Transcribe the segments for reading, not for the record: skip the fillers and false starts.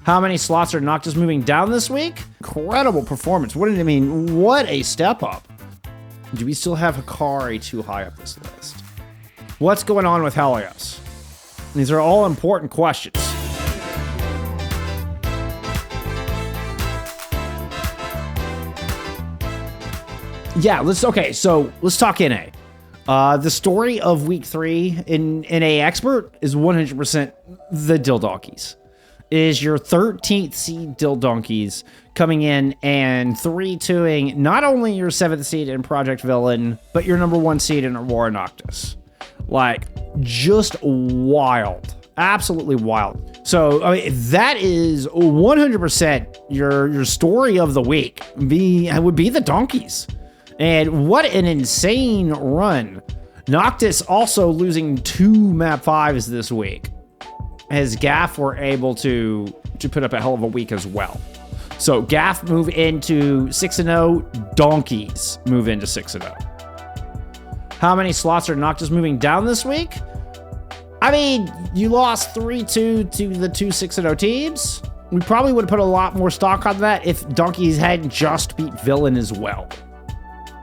How many slots are Noctis moving down this week? Incredible performance. What did it mean? What a step up. Do we still have Hikari too high up this list? What's going on with Helios? These are all important questions. Yeah, let's talk NA. The story of week 3 in NA Expert is 100% the Dildonkeys. It is your 13th seed Dildonkeys coming in and 3-2ing not only your 7th seed in Project Villain, but your number 1 seed in Aurora Noctis. Like, just wild. Absolutely wild. So, I mean, that is 100% your story of the week. Would be the Donkeys. And what an insane run. Noctis also losing 2 map 5s this week, as GAF were able to put up a hell of a week as well. So GAF move into 6-0, Donkeys move into 6-0. How many slots are Noctis moving down this week? I mean, you lost 3-2 to the 2 6-0 teams. We probably would have put a lot more stock on that if Donkeys hadn't just beat Villain as well.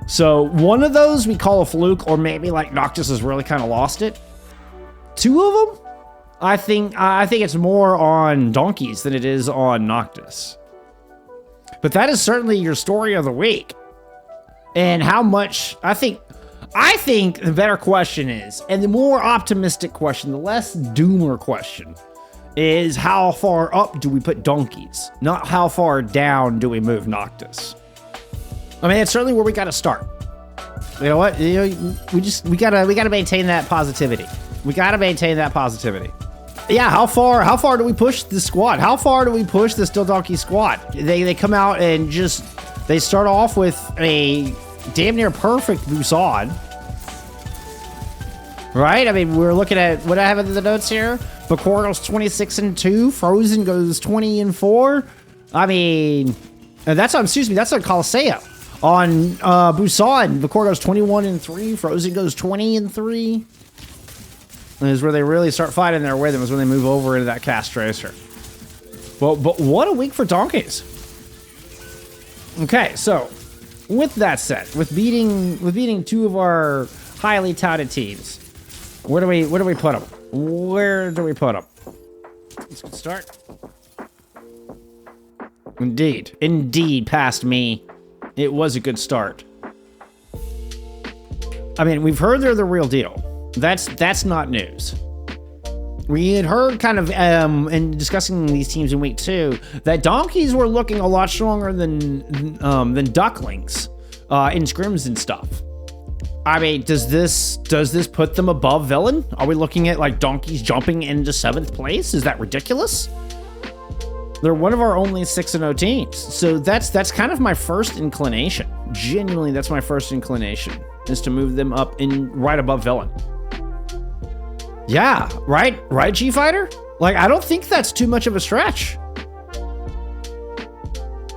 So one of those we call a fluke, or maybe like Noctis has really kind of lost it. 2 of them, I think it's more on Donkeys than it is on Noctis. But that is certainly your story of the week. And how much, I think the better question is, and the more optimistic question, the less doomer question, is how far up do we put Donkeys? Not how far down do we move Noctis? I mean, it's certainly where we got to start. You know what? We gotta maintain that positivity. We gotta maintain that positivity. Yeah, how far do we push the squad? How far do we push the Dildonkeys squad? They come out and they start off with a damn near perfect Busan. Right? I mean, we're looking at what I have in the notes here. Bakor goes 26-2. Frozen goes 20-4. I mean, that's on Coliseum. On Busan, Bakor goes 21-3. Frozen goes 20-3. And is where they really start fighting their rhythm, is when they move over into that cast tracer. But what a week for Donkeys. Okay, so with that said, with beating 2 of our highly touted teams, where do we put them? Where do we put them? Let's get start. Indeed, past me. It was a good start. I mean, we've heard they're the real deal. That's not news. We had heard kind of in discussing these teams in week 2 that Donkeys were looking a lot stronger than Ducklings in scrims and stuff. I mean, does this put them above Villain? Are we looking at like Donkeys jumping into 7th place? Is that ridiculous? They're one of our only 6-0 teams. So that's kind of my first inclination. Genuinely, that's my first inclination, is to move them up in right above Villain. Yeah, right, G-Fighter? Like, I don't think that's too much of a stretch.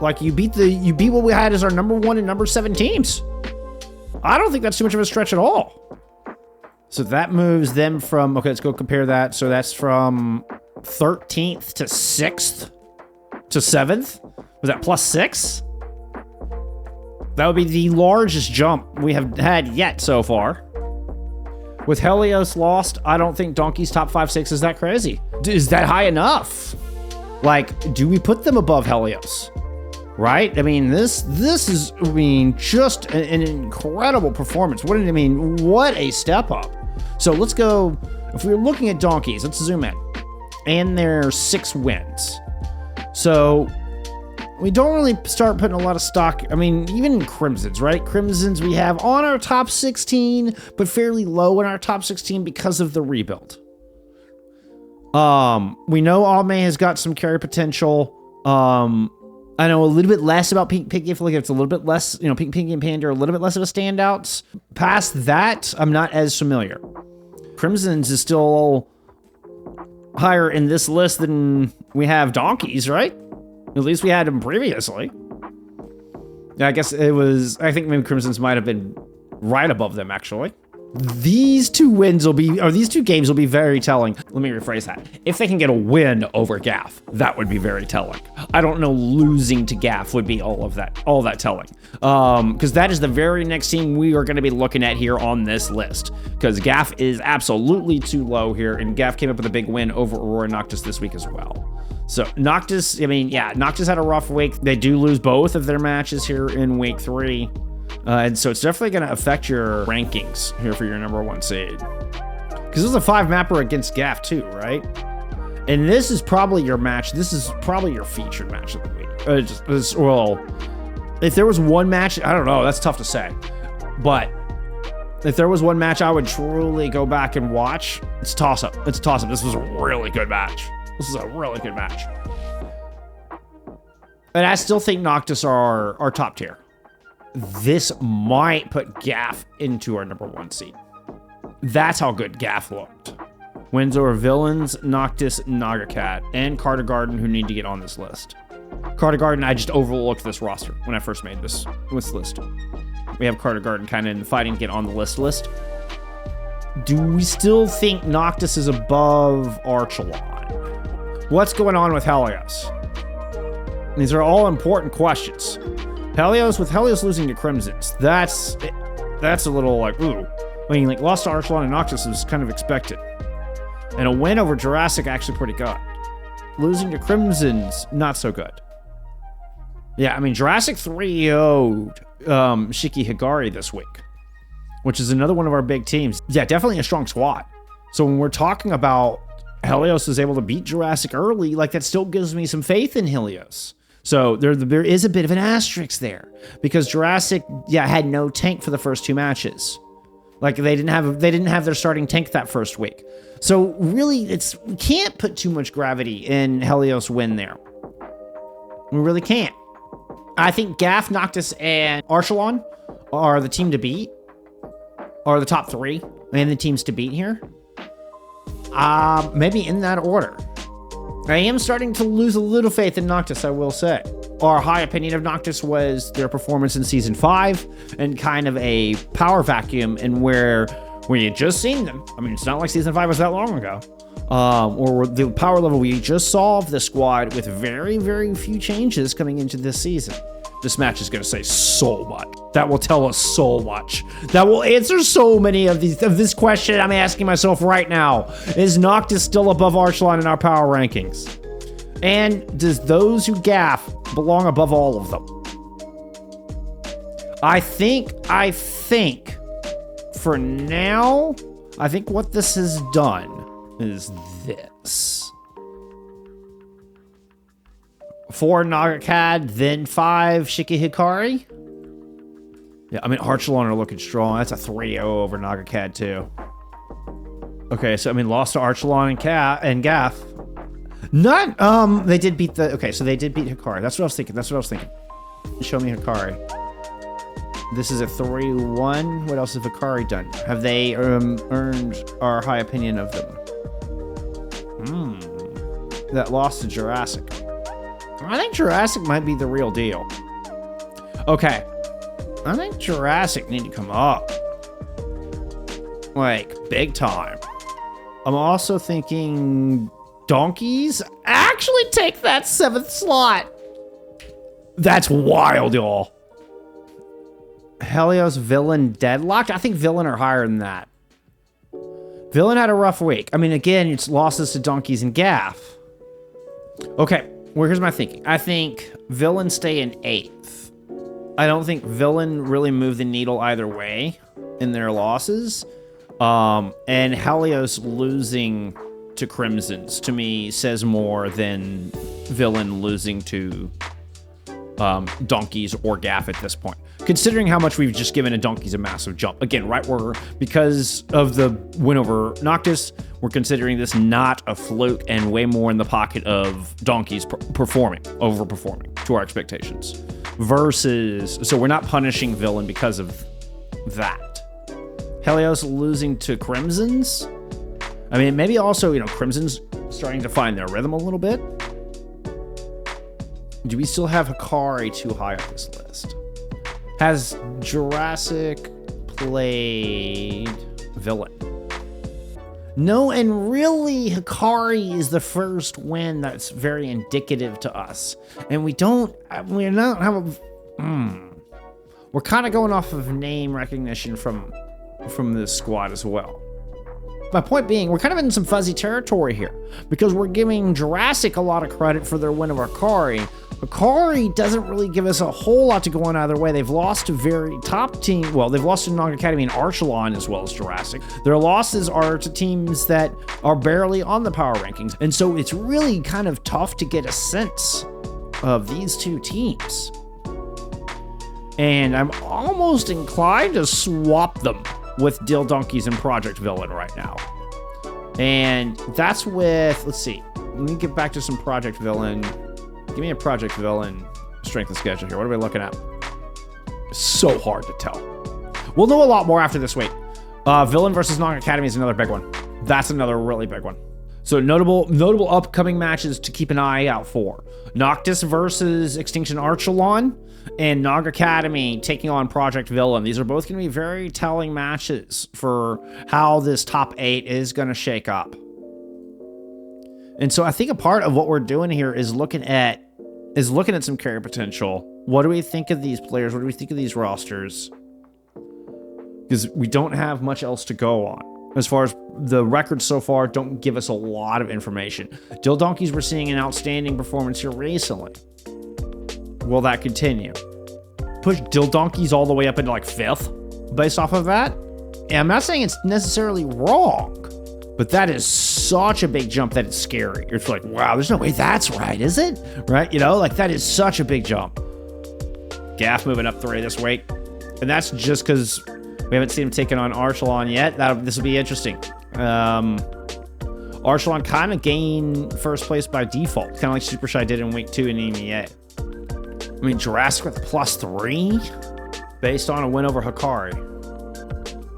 Like, you beat what we had as our number 1 and number 7 teams. I don't think that's too much of a stretch at all. So that moves them from, okay, let's go compare that. So that's from 13th to 6th to 7th. Was that +6? That would be the largest jump we have had yet so far. With Helios lost, I don't think Donkeys top 5-6 is that crazy. Is that high enough? Like, do we put them above Helios? Right? I mean, this is, I mean, just an incredible performance. What a step up. So let's go, if we're looking at Donkeys, let's zoom in. And their 6 wins. So we don't really start putting a lot of stock. I mean, even Crimsons, right? Crimsons we have on our top 16, but fairly low in our top 16 because of the rebuild. We know Alme has got some carry potential. I know a little bit less about Pinky. I feel like it's a little bit less, Pinky and Panda are a little bit less of a standouts. Past that, I'm not as familiar. Crimsons is still higher in this list than we have Donkeys, right? At least we had them previously. I guess I think maybe Crimsons might have been right above them, actually. These two wins will be, or these two games will be very telling. Let me rephrase that. If they can get a win over Gaff, that would be very telling. I don't know losing to Gaff would be all that telling. Because that is the very next team we are going to be looking at here on this list. Because Gaff is absolutely too low here, and Gaff came up with a big win over Aurora Noctis this week as well. So Noctis, I mean, yeah, Noctis had a rough week. They do lose both of their matches here in week 3. And so it's definitely going to affect your rankings here for your number 1 seed. Because this is a 5 mapper against Gaff too, right? And this is probably your match. This is probably your featured match of the week. Well, if there was one match, I don't know. That's tough to say. But if there was one match I would truly go back and watch, it's toss-up. It's a toss-up. This was a really good match. This is a really good match. And I still think Noctis are top tier. This might put Gaff into our number 1 seed. That's how good Gaff looked. Wins over Villains, Noctis, Nagacat, and Carter Garden, who need to get on this list. Carter Garden, I just overlooked this roster when I first made this list. We have Carter Garden kind of in the fighting to get on the list. Do we still think Noctis is above Archelon? What's going on with Helios? These are all important questions. With Helios losing to Crimsons, that's a little like, ooh. I mean, like, lost to Archelon and Noctis was kind of expected. And a win over Jurassic, actually pretty good. Losing to Crimsons, not so good. Yeah, I mean, Jurassic 3-0'd Shiki Higari this week, which is another one of our big teams. Yeah, definitely a strong squad. So when we're talking about Helios is able to beat Jurassic early, like, that still gives me some faith in Helios. So there is a bit of an asterisk there because Jurassic, had no tank for the first 2 matches. Like, they didn't have their starting tank that first week. So really, we can't put too much gravity in Helios win there. We really can't. I think Gaff, Noctis, and Archelon are the team to beat, are the top 3 and the teams to beat here. Maybe in that order. I am starting to lose a little faith in Noctis, I will say. Our high opinion of Noctis was their performance in Season 5 and kind of a power vacuum and where we had just seen them. I mean, it's not like Season 5 was that long ago. Or the power level we just saw of the squad with very, very few changes coming into this season. This match is going to say so much. That will tell us so much. That will answer so many of this question I'm asking myself right now. Is Noctis still above Archelon in our power rankings? And does those who gaff belong above all of them? I think for now, I think what this has done is this. 4 Nagakad, then 5 Shiki Hikari. Yeah, I mean, Archelon are looking strong. That's a 3-0 over Nagakad, too. Okay, so, I mean, lost to Archelon and Gaff. They did beat so they did beat Hikari. That's what I was thinking. Show me Hikari. This is a 3-1. What else has Hikari done? Have they earned our high opinion of them? That lost to Jurassic. I think Jurassic might be the real deal. Okay. I think Jurassic need to come up. Like, big time. I'm also thinking Donkeys actually take that 7th slot. That's wild, y'all. Helios, Villain, Deadlocked? I think Villain are higher than that. Villain had a rough week. I mean, again, it's losses to Donkeys and Gaff. Okay. Well, here's my thinking. I think Villain stay in 8th. I don't think Villain really moved the needle either way in their losses. And Helios losing to Crimsons, to me, says more than Villain losing to Donkeys or Gaff at this point. Considering how much we've just given a Donkeys a massive jump. Again, right, because of the win over Noctis, we're considering this not a fluke and way more in the pocket of Donkeys overperforming to our expectations. So we're not punishing Villain because of that. Helios losing to Crimsons. I mean, maybe also, Crimsons starting to find their rhythm a little bit. Do we still have Hikari too high on this list? Has Jurassic played Villain. No, and really, Hikari is the first win that's very indicative to us. And we're kind of going off of name recognition from this squad as well. My point being, we're kind of in some fuzzy territory here because we're giving Jurassic a lot of credit for their win over Hikari. Hikari doesn't really give us a whole lot to go on either way. They've lost to very top team. Well, they've lost to Naga Academy and Archelon as well as Jurassic. Their losses are to teams that are barely on the power rankings. And so it's really kind of tough to get a sense of these two teams. And I'm almost inclined to swap them with Dill Donkeys and Project Villain right now. And that's with, let's see, let me get back to some Project Villain. Give me a Project Villain strength and schedule here. What are we looking at? So hard to tell. We'll know a lot more after this week. Villain versus Naga Academy is another big one. That's another really big one. So notable upcoming matches to keep an eye out for. Noctis versus Extinction Archelon and Naga Academy taking on Project Villain. These are both going to be very telling matches for how this top 8 is going to shake up. And so I think a part of what we're doing here is looking at some carry potential. What do we think of these players? What do we think of these rosters? Because we don't have much else to go on. As far as the records so far don't give us a lot of information. Dill Donkeys, we're seeing an outstanding performance here recently. Will that continue? Push Dill Donkeys all the way up into like 5th based off of that? And I'm not saying it's necessarily wrong, but that is such a big jump that it's scary. It's like, wow, there's no way that's right, is it? Right? You know, like that is such a big jump. Gaff moving up 3 this week. And that's just because we haven't seen him taking on Archelon yet. This will be interesting. Archelon kind of gained first place by default, kind of like Super Shy did in week 2 in EMEA. I mean, Jurassic with +3 based on a win over Hikari.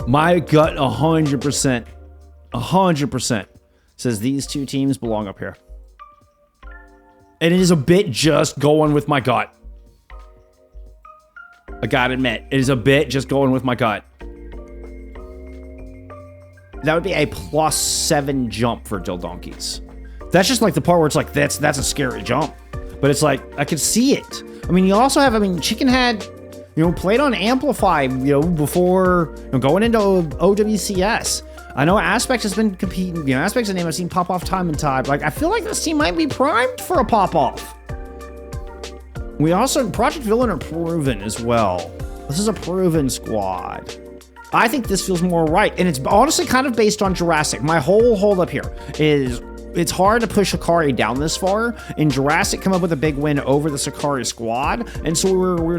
My gut 100% says these two teams belong up here. And it is a bit just going with my gut. I gotta admit, it is a bit just going with my gut. That would be a +7 jump for Dill Donkeys. That's just like the part where it's like, that's a scary jump. But it's like, I could see it. I mean, you also have, Chicken had, played on Amplify, before going into OWCS. I know Aspect has been competing, Aspect's a name I've seen pop off time and time. Like, I feel like this team might be primed for a pop off. We also, Project Villain are proven as well. This is a proven squad. I think this feels more right. And it's honestly kind of based on Jurassic. My whole hold up here is it's hard to push Hikari down this far, and Jurassic come up with a big win over the Hikari squad, and so we're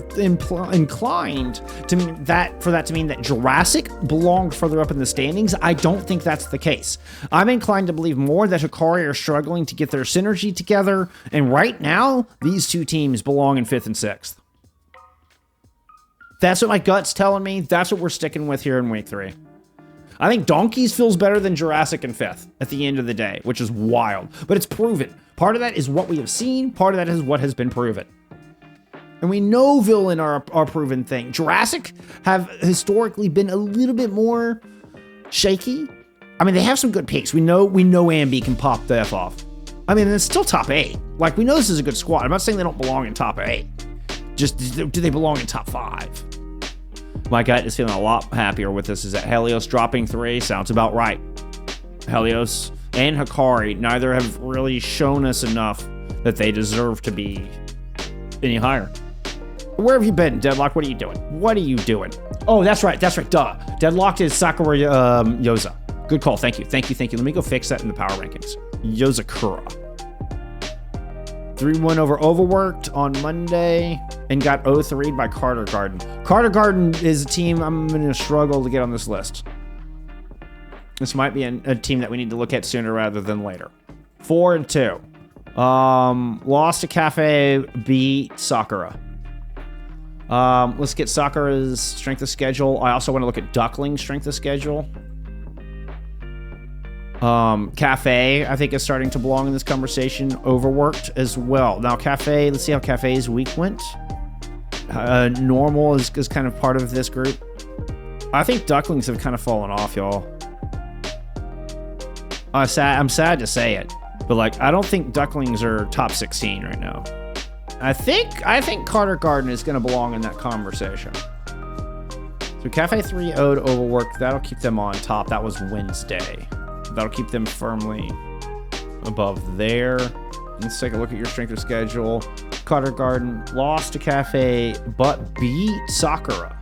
inclined to mean that, for that to mean that Jurassic belonged further up in the standings. I don't think that's the case. I'm inclined to believe more that Hikari are struggling to get their synergy together, and right now, these two teams belong in 5th and 6th. That's what my gut's telling me. That's what we're sticking with here in week 3. I think Donkeys feels better than Jurassic in 5th at the end of the day, which is wild, but it's proven. Part of that is what we have seen. Part of that is what has been proven. And we know Villain are a proven thing. Jurassic have historically been a little bit more shaky. I mean, they have some good picks. We know Ambi can pop the F off. I mean, it's still top 8. Like, we know this is a good squad. I'm not saying they don't belong in top 8. Just, do they belong in top 5? My gut is feeling a lot happier with this. Is that Helios dropping 3 sounds about right. Helios and Hikari, neither have really shown us enough that they deserve to be any higher. Where have you been, Deadlock? What are you doing? What are you doing? Oh, that's right. Duh. Deadlocked is Sakura Yoza. Good call. Thank you. Let me go fix that in the power rankings. Yozakura. 3-1 over Overworked on Monday and got 0-3'd by Carter Garden. Carter Garden is a team I'm going to struggle to get on this list. This might be a team that we need to look at sooner rather than later. 4-2. Lost to Cafe, beat Sakura. Let's get Sakura's strength of schedule. I also want to look at Duckling's strength of schedule. Cafe, I think, is starting to belong in this conversation. Overworked as well. Now, Cafe, let's see how Cafe's week went. Normal is kind of part of this group. I think Ducklings have kind of fallen off, y'all. I'm sad to say it, but like, I don't think Ducklings are top 16 right now. I think Carter Garden is going to belong in that conversation. So Cafe 3-0'd Overworked. That'll keep them on top. That was Wednesday. That'll keep them firmly above there. Let's take a look at your strength of schedule. Carter Garden lost to Cafe, but beat Sakura.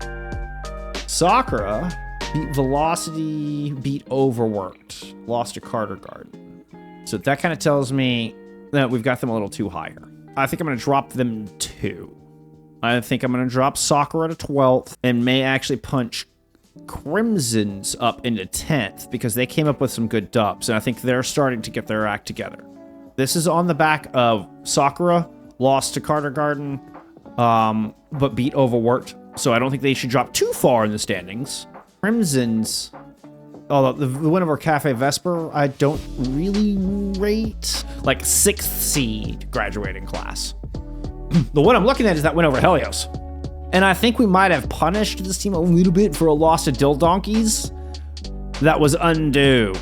Sakura beat Velocity, beat Overworked, lost to Carter Garden. So that kind of tells me that we've got them a little too higher. I think I'm going to drop them 2. I think I'm going to drop Sakura to 12th and may actually punch Crimson's up into 10th because they came up with some good dubs, and I think they're starting to get their act together. This is on the back of Sakura, lost to Carter Garden, but beat Overworked, so I don't think they should drop too far in the standings. Crimson's, although the win over Cafe Vesper, I don't really rate. Like 6th seed graduating class. The one I'm looking at is that win over Helios. And I think we might have punished this team a little bit for a loss to Dill Donkeys. That was undue.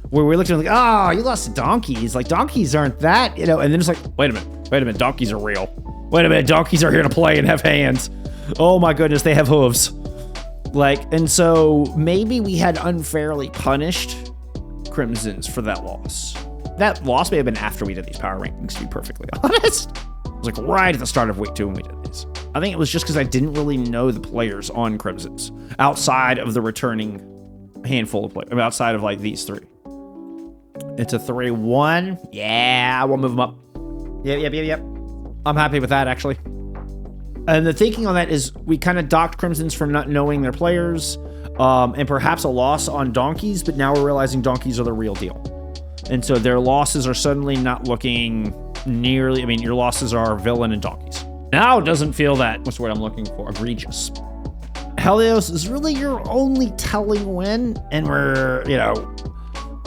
Where we looked at it like, oh, you lost to Donkeys. Like, Donkeys aren't that, you know. And then it's like, wait a minute, Donkeys are real. Wait a minute, Donkeys are here to play and have hands. Oh my goodness, they have hooves. Like, and so maybe we had unfairly punished Crimsons for that loss. That loss may have been after we did these power rankings, to be perfectly honest. It was like right at the start of week 2 when we did these. I think it was just because I didn't really know the players on Crimsons outside of the returning handful of players, outside of like these 3. It's a 3-1. Yeah, we'll move them up. Yep. I'm happy with that, actually. And the thinking on that is we kind of docked Crimsons for not knowing their players, and perhaps a loss on Donkeys, but now we're realizing Donkeys are the real deal. And so their losses are suddenly not looking nearly, I mean, your losses are Villain and Donkeys. Now it doesn't feel that, what's the word I'm looking for, egregious. Helios is really your only telling win, and we're, you know,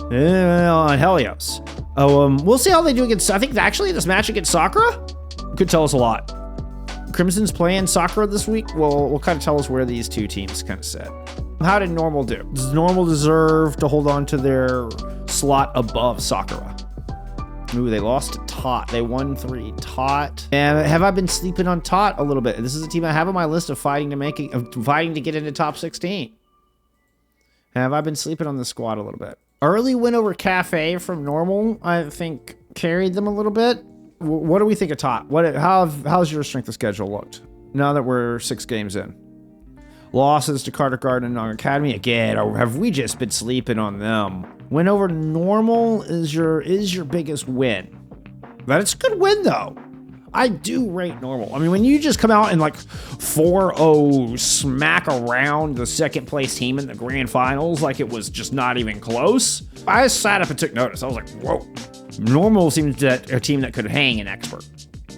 on Helios. We'll see how they do against, I think actually this match against Sakura could tell us a lot. Crimson's playing Sakura this week will kind of tell us where these two teams kind of sit. How did Normal do? Does Normal deserve to hold on to their slot above Sakura? Ooh, they lost to Tot. They won 3. Tot. And have I been sleeping on Tot a little bit? This is a team I have on my list of fighting to get into top 16. Have I been sleeping on the squad a little bit? Early win over Cafe from Normal, I think, carried them a little bit. What do we think of Tot? How's your strength of schedule looked now that we're 6 games in? Losses to Carter Garden and Nog Academy again, or have we just been sleeping on them? Win over Normal is your biggest win. That's a good win though. I do rate Normal. I mean, when you just come out and like 4-0 smack around the second place team in the grand finals like it was just not even close, I sat up and took notice. I was like, whoa. Normal seems that a team that could hang an expert.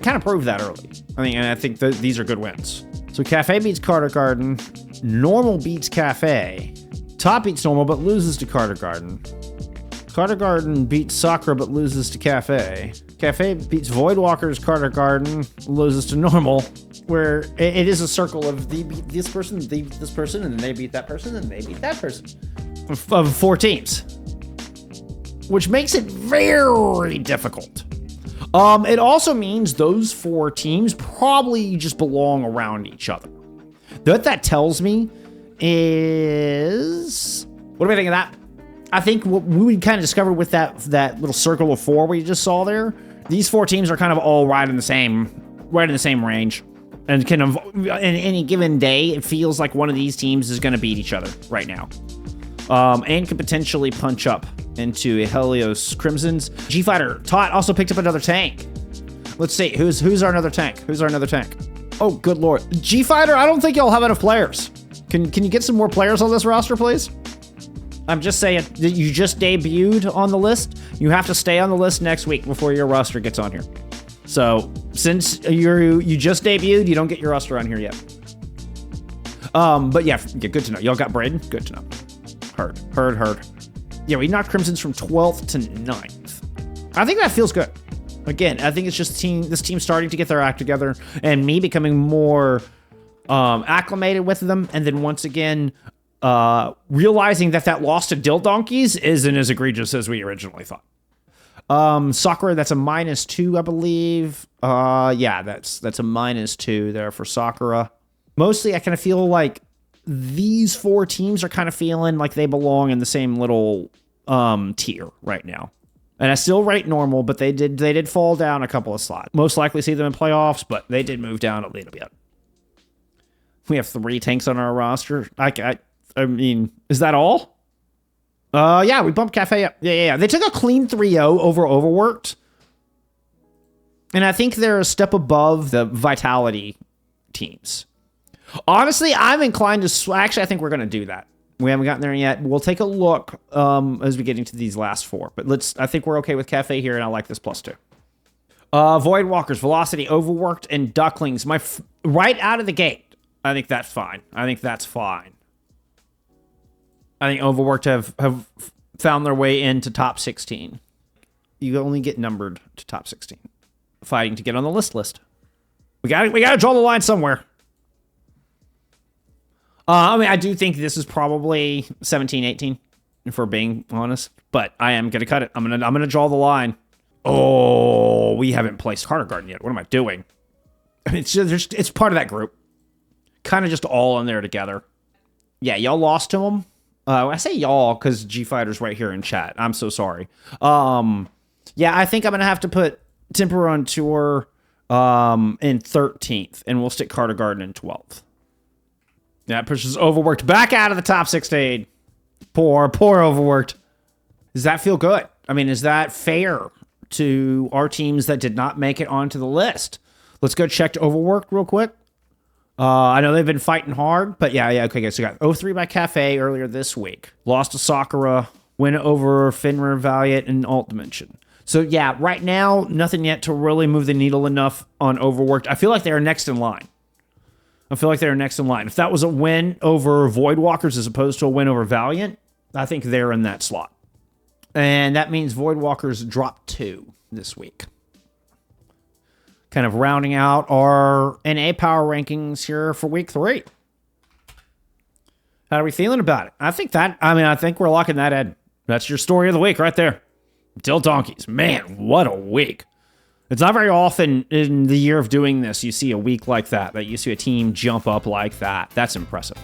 Kind of proved that early. I think that these are good wins. So Cafe beats Carter Garden. Normal beats Cafe. Top beats Normal but loses to Carter Garden. Carter Garden beats Sakura but loses to Cafe. Cafe beats Voidwalker's Carter Garden, loses to Normal, where it is a circle of they beat this person, they beat this person, and then they beat that person, and they beat that person. Of 4 teams. Which makes it very difficult. It also means those 4 teams probably just belong around each other. What that tells me is... What do we think of that? I think what we kind of discovered with that little circle of 4 we just saw there, these 4 teams are kind of all right in the same range. And kind of, in any given day, it feels like one of these teams is going to beat each other right now. And could potentially punch up into a Helios Crimsons. G-Fighter, Tot also picked up another tank. Let's see, who's our another tank? Who's our another tank? Oh, good lord. G-Fighter, I don't think y'all have enough players. Can you get some more players on this roster, please? I'm just saying, you just debuted on the list. You have to stay on the list next week before your roster gets on here. So, since you just debuted, you don't get your roster on here yet. But yeah, good to know. Y'all got Braden? Good to know. Heard. Yeah, we knocked Crimsons from 12th to 9th. I think that feels good. Again, I think it's just this team starting to get their act together and me becoming more acclimated with them. And then once again, realizing that loss to Dill Donkeys isn't as egregious as we originally thought. Sakura, that's a -2, I believe. Yeah, that's a -2 there for Sakura. Mostly, I kind of feel like these 4 teams are kind of feeling like they belong in the same little tier right now. And I still rate normal, but they did fall down a couple of slots. Most likely see them in playoffs, but they did move down a little bit. We have 3 tanks on our roster. I mean, is that all? Yeah, we bumped Cafe up. Yeah. They took a clean 3-0 over Overworked. And I think they're a step above the Vitality teams. Honestly, I'm inclined to... Actually, I think we're going to do that. We haven't gotten there yet. We'll take a look as we get into these last 4. But I think we're okay with Cafe here, and I like this +2. Voidwalkers, Velocity, Overworked, and Ducklings. Right out of the gate, I think that's fine. I think Overworked have found their way into top 16. You only get numbered to top 16. Fighting to get on the list. We got to draw the line somewhere. I mean, I do think this is probably 17, 18, if we're being honest. But I am gonna cut it. I'm gonna draw the line. Oh, we haven't placed Carter Garden yet. What am I doing? I mean, it's part of that group. Kind of just all in there together. Yeah, y'all lost to them. I say y'all because G Fighter's right here in chat. I'm so sorry. Yeah, I think I'm gonna have to put Temper on Tour in 13th, and we'll stick Carter Garden in 12th. That pushes Overworked back out of the top 16. Poor Overworked. Does that feel good? I mean, is that fair to our teams that did not make it onto the list? Let's go check Overworked real quick. I know they've been fighting hard, but yeah, okay, guys. So we got 0-3 by Cafe earlier this week. Lost to Sakura. Win over Fenrir, Valiant, and Alt Dimension. So yeah, right now, nothing yet to really move the needle enough on Overworked. I feel like they're next in line. If that was a win over Voidwalkers as opposed to a win over Valiant, I think they're in that slot. And that means Voidwalkers dropped 2 this week. Kind of rounding out our NA power rankings here for week 3. How are we feeling about it? I think we're locking that in. That's your story of the week right there. Dill Donkeys. Man, what a week. It's not very often in the year of doing this you see a week like that you see a team jump up like that. That's impressive.